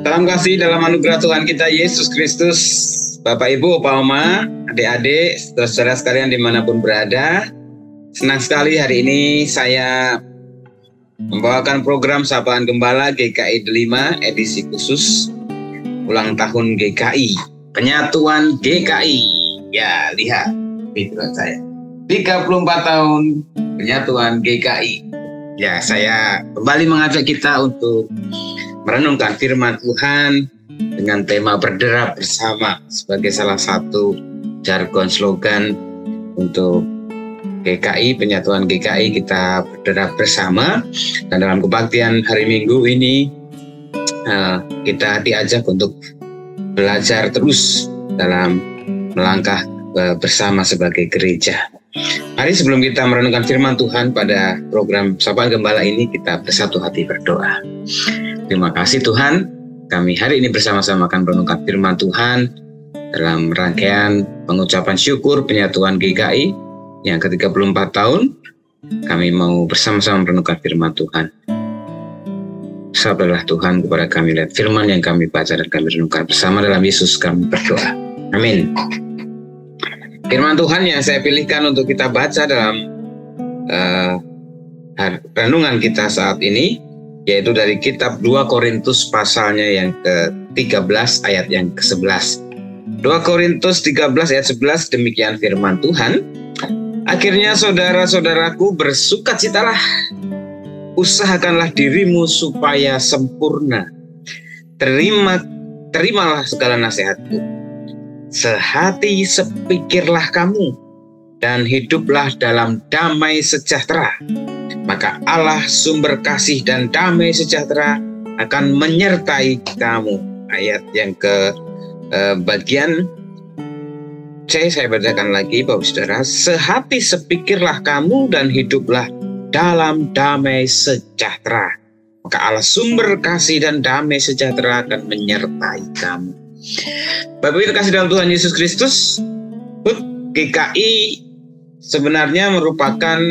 Salam kasih dalam anugerah Tuhan kita Yesus Kristus. Bapak, Ibu, Opa, Oma, adik-adik, saudara-saudara sekalian dimanapun berada. Senang sekali hari ini saya membawakan program Sapaan Gembala GKI 5 edisi khusus ulang tahun GKI, penyatuan GKI. Ya, lihat video saya. 34 tahun penyatuan GKI. Ya, saya kembali mengajak kita untuk merenungkan firman Tuhan dengan tema berderap bersama sebagai salah satu jargon slogan untuk GKI, penyatuan GKI. Kita berderap bersama, dan dalam kebaktian hari Minggu ini kita diajak untuk belajar terus dalam melangkah bersama sebagai gereja. Mari sebelum kita merenungkan firman Tuhan pada program Sapaan Gembala ini, kita bersatu hati berdoa. Terima kasih Tuhan, kami hari ini bersama-sama akan merenungkan firman Tuhan dalam rangkaian pengucapan syukur penyatuan GKI yang ke-34 tahun. Kami mau bersama-sama merenungkan firman Tuhan. Sabdalah Tuhan kepada kami lewat firman yang kami baca dan kami renungkan bersama dalam Yesus kami berdoa. Amin. Firman Tuhan yang saya pilihkan untuk kita baca dalam renungan kita saat ini, yaitu dari kitab 2 Korintus pasalnya yang ke-13 ayat yang ke-11. 2 Korintus 13 ayat 11, demikian firman Tuhan. Akhirnya saudara-saudaraku, bersukacitalah, usahakanlah dirimu supaya sempurna. Terimalah segala nasihatku. Sehati sepikirlah kamu, dan hiduplah dalam damai sejahtera. Maka Allah sumber kasih dan damai sejahtera akan menyertai kamu. Ayat yang ke bagian C saya bacakan lagi, Bapak Saudara. Sehati sepikirlah kamu dan hiduplah dalam damai sejahtera. Maka Allah sumber kasih dan damai sejahtera akan menyertai kamu. Bapak Ibu kasih dalam Tuhan Yesus Kristus, HUT GKI sebenarnya merupakan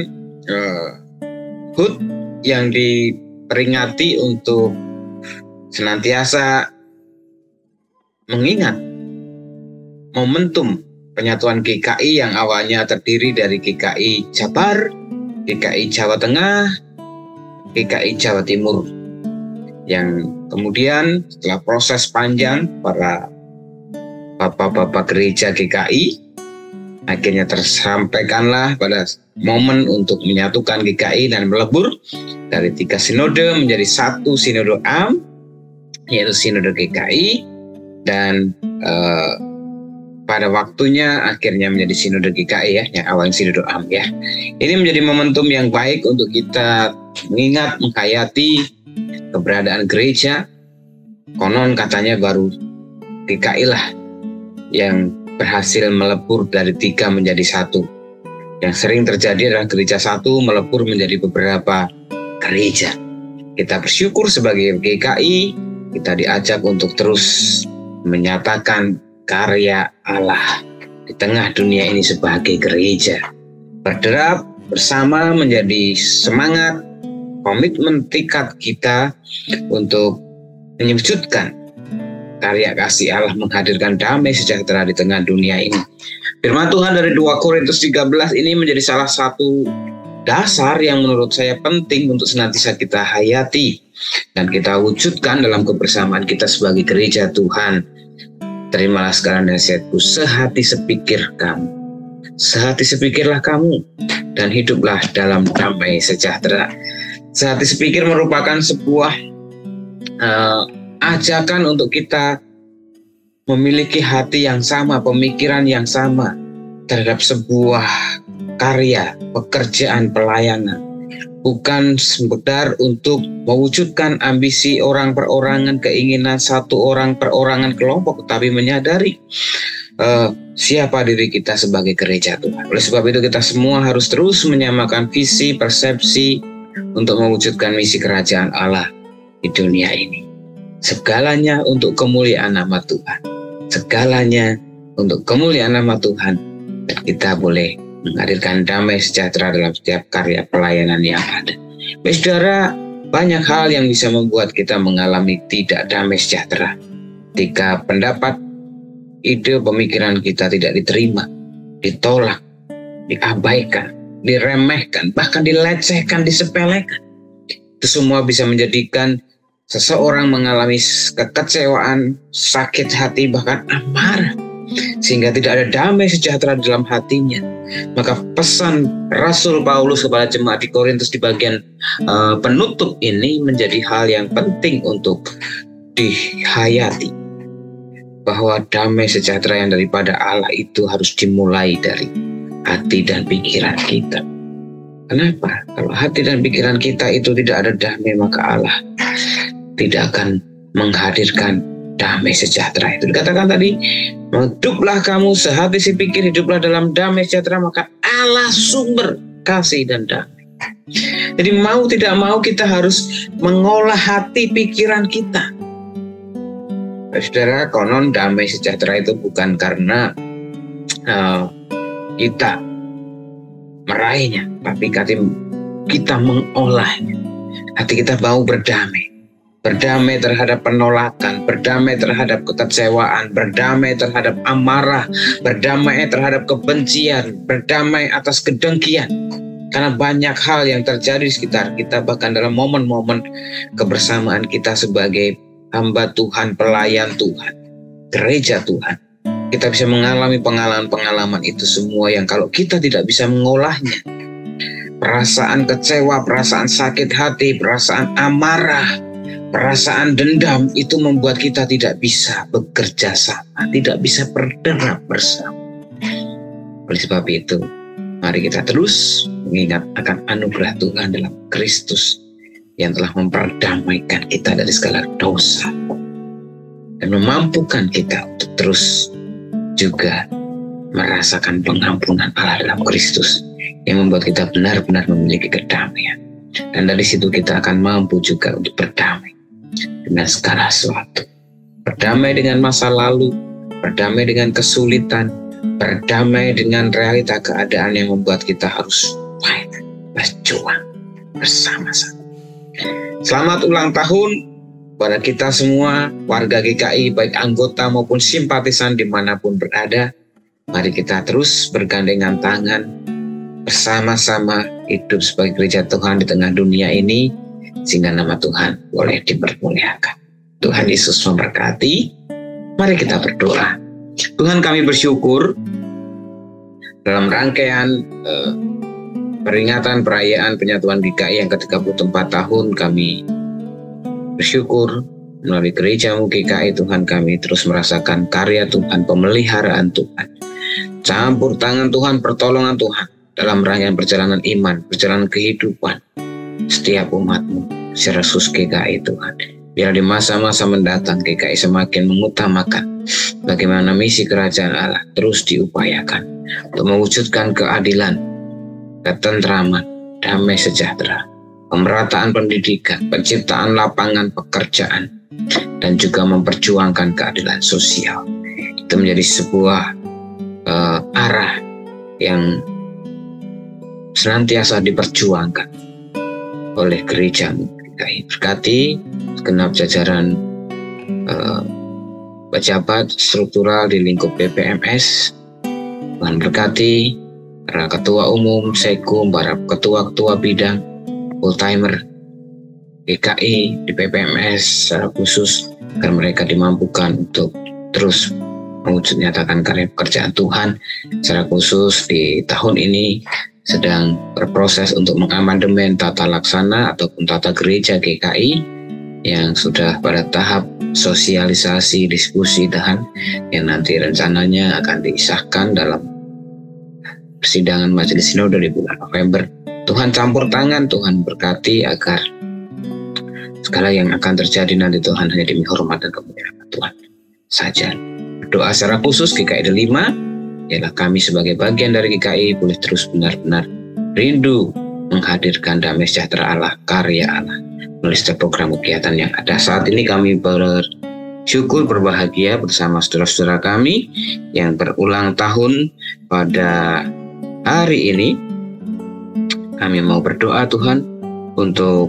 HUT yang diperingati untuk senantiasa mengingat momentum penyatuan GKI yang awalnya terdiri dari GKI Jabar, GKI Jawa Tengah, GKI Jawa Timur, yang kemudian setelah proses panjang para bapak-bapak gereja GKI, akhirnya tersampaikanlah pada momen untuk menyatukan GKI dan melebur dari 3 sinode menjadi 1 sinode am, yaitu sinode GKI, dan pada waktunya akhirnya menjadi sinode GKI ya, yang awalnya sinode am ya. Ini menjadi momentum yang baik untuk kita mengingat, menghayati keberadaan gereja. Konon katanya baru GKI lah yang berhasil melebur dari 3 menjadi 1. Yang sering terjadi adalah gereja 1 melebur menjadi beberapa gereja. Kita bersyukur sebagai GKI, kita diajak untuk terus menyatakan karya Allah di tengah dunia ini sebagai gereja. Berderap bersama menjadi semangat, komitmen tekad kita untuk menyujudkan karya kasih Allah, menghadirkan damai sejahtera di tengah dunia ini. Firman Tuhan dari 2 Korintus 13 ini menjadi salah satu dasar yang menurut saya penting untuk senantiasa kita hayati dan kita wujudkan dalam kebersamaan kita sebagai gereja Tuhan. Terimalah segala nasihatku, sehati sepikir kamu. Sehati sepikirlah kamu, dan hiduplah dalam damai sejahtera. Sehati sepikir merupakan sebuah ajakan untuk kita memiliki hati yang sama, pemikiran yang sama terhadap sebuah karya, pekerjaan, pelayanan. Bukan sekedar untuk mewujudkan ambisi orang perorangan, keinginan satu orang perorangan kelompok, tetapi menyadari siapa diri kita sebagai gereja Tuhan. Oleh sebab itu kita semua harus terus menyamakan visi, persepsi untuk mewujudkan misi kerajaan Allah di dunia ini. Segalanya untuk kemuliaan nama Tuhan. Segalanya untuk kemuliaan nama Tuhan. Dan kita boleh menghadirkan damai sejahtera dalam setiap karya pelayanan yang ada. Saudara, banyak hal yang bisa membuat kita mengalami tidak damai sejahtera. Ketika pendapat, ide, pemikiran kita tidak diterima, ditolak, diabaikan, diremehkan, bahkan dilecehkan, disepelekan. Itu semua bisa menjadikan seseorang mengalami kekecewaan, sakit hati, bahkan amarah, sehingga tidak ada damai sejahtera dalam hatinya. Maka pesan Rasul Paulus kepada jemaat di Korintus di bagian penutup ini menjadi hal yang penting untuk dihayati, bahwa damai sejahtera yang daripada Allah itu harus dimulai dari hati dan pikiran kita. Kenapa? Kalau hati dan pikiran kita itu tidak ada damai, maka Allah tidak akan menghadirkan damai sejahtera. Itu dikatakan tadi, hiduplah kamu sehati sepikir, hiduplah dalam damai sejahtera, maka Allah sumber kasih dan damai. Jadi mau tidak mau kita harus mengolah hati pikiran kita. Saudara, konon damai sejahtera itu bukan karena kita meraihnya, tapi kita mengolahnya. Hati kita mau berdamai. Berdamai terhadap penolakan, berdamai terhadap kekecewaan, berdamai terhadap amarah, berdamai terhadap kebencian, berdamai atas kedengkian. Karena banyak hal yang terjadi di sekitar kita, bahkan dalam momen-momen kebersamaan kita sebagai hamba Tuhan, pelayan Tuhan, gereja Tuhan. Kita bisa mengalami pengalaman-pengalaman itu semua yang kalau kita tidak bisa mengolahnya, perasaan kecewa, perasaan sakit hati, perasaan amarah, perasaan dendam itu membuat kita tidak bisa bekerja sama, tidak bisa berderap bersama. Oleh sebab itu, mari kita terus mengingat akan anugerah Tuhan dalam Kristus yang telah memperdamaikan kita dari segala dosa dan memampukan kita untuk terus juga merasakan pengampunan Allah dalam Kristus yang membuat kita benar-benar memiliki kedamaian. Dan dari situ kita akan mampu juga untuk berdamai dengan segala sesuatu. Berdamai dengan masa lalu, berdamai dengan kesulitan, berdamai dengan realita keadaan yang membuat kita harus berjuang bersama-sama. Selamat ulang tahun pada kita semua, warga GKI, baik anggota maupun simpatisan dimanapun berada. Mari kita terus bergandengan tangan, bersama-sama hidup sebagai gereja Tuhan di tengah dunia ini, sehingga nama Tuhan boleh dipermuliakan. Tuhan Yesus memberkati. Mari kita berdoa. Tuhan, kami bersyukur dalam rangkaian peringatan perayaan penyatuan GKI yang ke-34 tahun. Kami bersyukur melalui gereja-Mu GKI, Tuhan, kami terus merasakan karya Tuhan, pemeliharaan Tuhan, campur tangan Tuhan, pertolongan Tuhan dalam rangkaian perjalanan iman, perjalanan kehidupan setiap umat-Mu secara khusus GKI, Tuhan. Biar di masa-masa mendatang GKI semakin mengutamakan bagaimana misi kerajaan Allah terus diupayakan untuk mewujudkan keadilan, ketentraman, damai sejahtera, pemerataan pendidikan, penciptaan lapangan pekerjaan, dan juga memperjuangkan keadilan sosial. Itu menjadi sebuah arah yang senantiasa diperjuangkan oleh gereja-Mu GKI. Berkati segenap jajaran pejabat struktural di lingkup PPMS. Tuhan berkati para ketua umum, sekum, para ketua-ketua bidang, full-timer GKI di PPMS secara khusus, agar mereka dimampukan untuk terus mewujud nyatakan karya pekerjaan Tuhan. Secara khusus di tahun ini sedang berproses untuk mengamandemen tata laksana ataupun tata gereja GKI yang sudah pada tahap sosialisasi, diskusi, dan yang nanti rencananya akan disahkan dalam persidangan Majelis Sinode di bulan November. Tuhan campur tangan, Tuhan berkati agar segala yang akan terjadi nanti Tuhan hanya demi hormat dan kemuliaan Tuhan saja. Doa secara khusus GKI Delima, ialah kami sebagai bagian dari GKI boleh terus benar-benar rindu menghadirkan damai sejahtera Allah, karya Allah melalui setiap program kegiatan yang ada. Saat ini kami bersyukur, berbahagia bersama saudara-saudara kami yang berulang tahun pada hari ini. Kami mau berdoa Tuhan untuk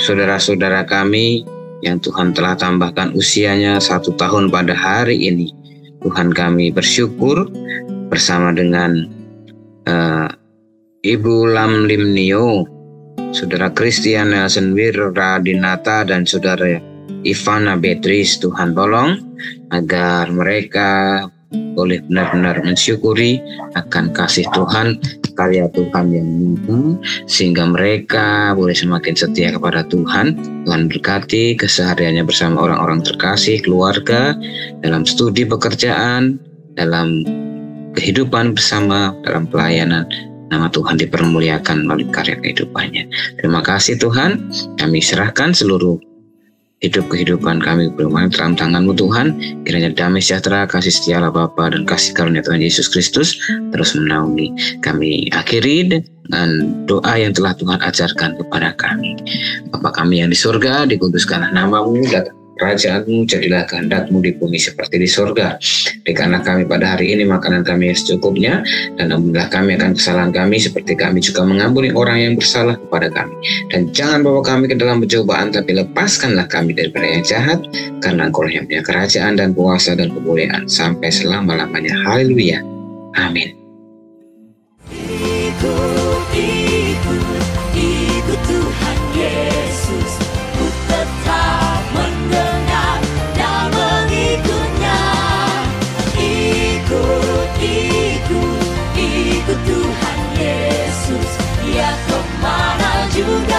saudara-saudara kami yang Tuhan telah tambahkan usianya 1 tahun pada hari ini. Tuhan, kami bersyukur bersama dengan Ibu Lam Limnio, Saudara Christian Nelson Wiradinata, dan Saudara Ivana Beatrice. Tuhan tolong agar mereka boleh benar-benar mensyukuri akan kasih Tuhan, karya Tuhan yang nyata, sehingga mereka boleh semakin setia kepada Tuhan. Tuhan berkati kesehariannya bersama orang-orang terkasih, keluarga, dalam studi pekerjaan, dalam kehidupan bersama, dalam pelayanan. Nama Tuhan dipermuliakan melalui karya kehidupannya. Terima kasih Tuhan, kami serahkan seluruh hidup kehidupan kami bermain dalam tangan-Mu Tuhan. Kiranya damai sejahtera, kasih setia Allah Bapa, dan kasih karunia Tuhan Yesus Kristus terus menaungi kami. Akhiri dengan doa yang telah Tuhan ajarkan kepada kami. Bapa kami yang di surga, dikuduskanlah nama-Mu, datang kerajaan-Mu, jadilah kehendak-Mu di bumi seperti di surga. Berikanlah kami pada hari ini makanan kami yang secukupnya, dan ampunilah kami akan kesalahan kami seperti kami juga mengampuni orang yang bersalah kepada kami. Dan jangan bawa kami ke dalam pencobaan, tapi lepaskanlah kami daripada yang jahat, karena Engkau yang punya kerajaan dan kuasa dan kemuliaan sampai selama-lamanya. Haleluya. Amin. Ikut Tuhan Yesus, ku tetap mendengar dan mengikutnya. Ikut Tuhan Yesus, Dia kemana juga.